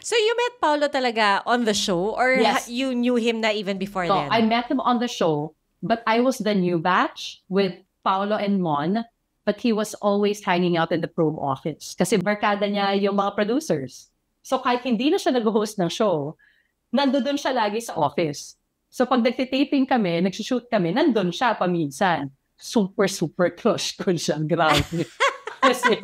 So you met Paolo talaga on the show or Yes. you knew him na even before So then? I met him on the show, but I was the new batch with Paolo and Mon, but he was always hanging out in the probe office kasi barkada niya yung mga producers. So kahit hindi na siya nag-host ng show, nandoon siya lagi sa office. So pag nagtitaping kami, nagsushoot kami, nandun siya paminsan. Super, super crush ko siya. Grabe. Kasi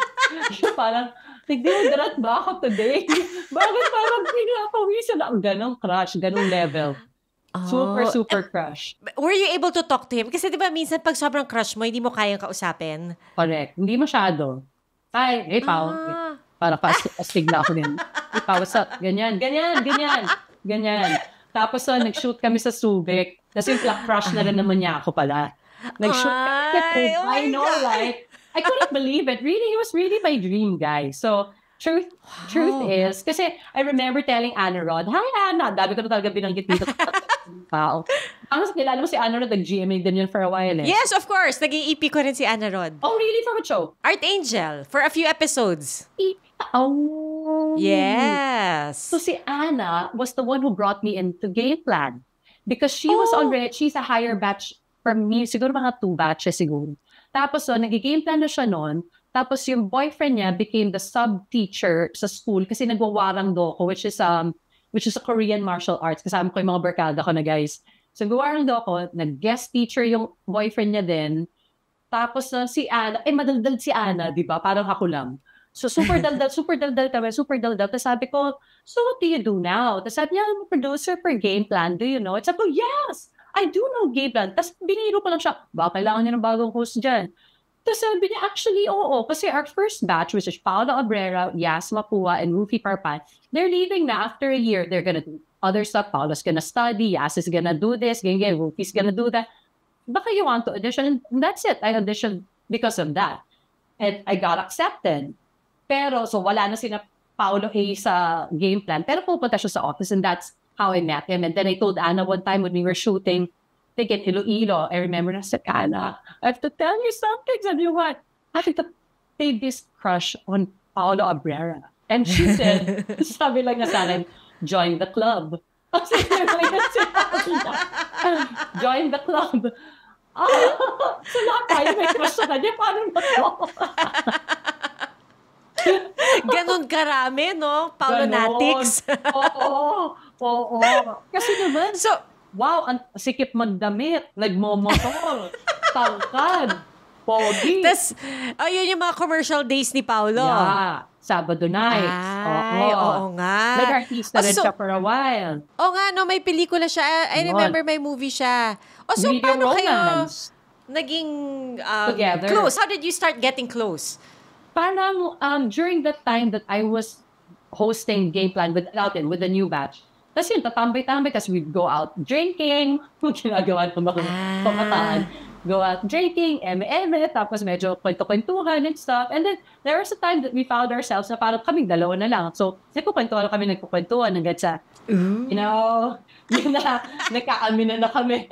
parang, nag-deodorant ba ako today? Bakit parang pinapawisan ang ganong crush, ganong level? Super, super crush. Were you able to talk to him? Kasi di ba minsan pag sobrang crush mo, hindi mo kayang kausapin? Correct. Hindi masyado. Ay, hey, Pao. Para astig na ako din. Hey, Pao, what's up? Ganyan. Tapos nag-shoot kami sa Subic. Kasi yung crush na rin naman niya ako pala. Nag-shoot kami. I know, right? I couldn't believe it. Really, it was really my dream, guys. So, truth is, kasi I remember telling Anna Rod, hi, Anna. Dami ko na talaga binanggit dito. Pao. Ang kilala mo si Anna Rod, nag-GMA din yun for a while eh. Yes, of course. Naging EP ko rin si Anna Rod. Oh, really? For what show? Archangel. For a few episodes. Oh. Yes. So si Anna was the one who brought me into Game Plan. Because she was already, she's a higher batch from me. Siguro mga 2 batches siguro. Tapos nag-game plan na siya noon. Tapos yung boyfriend niya became the sub-teacher sa school kasi nagwawarang do ko, which is a Korean martial arts. Kasama ko yung mga barkada ko na guys. So nagwawarang do ko, nag-guest teacher yung boyfriend niya din. Tapos si Anna, madaldal si Anna, di ba? Parang ako lang. So super daldal kami. Tapos sabi ko, so what do you do now? Tapos sabi niya, I'm a producer for Game Plan. Do you know it? Sabi ko, yes! I do know Game Plan. Tapos biniro ko lang siya, baka kailangan niya ng bagong host dyan. Tapos sabi niya, actually, oo. Kasi our first batch, which is Paolo Abrera, Yas Mapua, and Rufi Parpan, they're leaving na after a year. They're gonna do other stuff. Paolo's gonna study. Yas is gonna do this. Ganyan. Rufi's gonna do that. Baka you want to audition? And that's it. I auditioned because of that. And I got accepted. Pero, so wala na sina Paolo A sa Game Plan. Pero pupunta siya sa office and that's how I met him. And then I told Anna one time when we were shooting, I think in Iloilo, I remember na said, Anna, I have to tell you something. Sabi ko, what? I have to take this crush on Paolo Abrera. And she said, sabi lang na sa akin, join the club. Join the club. So lahat tayo may crush sa kanya. Paano ba ito? Ganon karami, no? Paulonatics. Oo. Kasi naman, wow, ang sikip magdamit. Nagmomotor. Tangkad. Pogi. Tapos, yun yung mga commercial days ni Paolo. Yeah. Sabado nights. Ay, oo nga. Nag-artista rin siya for a while. Oo nga, no, may pelikula siya. I remember may movie siya. So Video paano romance. kayo naging together? Close? How did you start getting close? Parang during that time that I was hosting Game Plan with the new batch, tapos yun, tatambay-tambay, tapos we'd go out drinking, ginagawa ng mga pamataan. Go out drinking, tapos medyo kwento-kwentuhan and stuff. And then, there was a time that we found ourselves na parang kaming dalawa na lang. So, nagkukwentuhan hanggang sa, you know, yun na, nagkaamin na kami.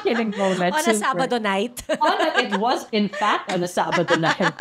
Kidding moment. On a Sabado night. It was, in fact, on a Sabado night.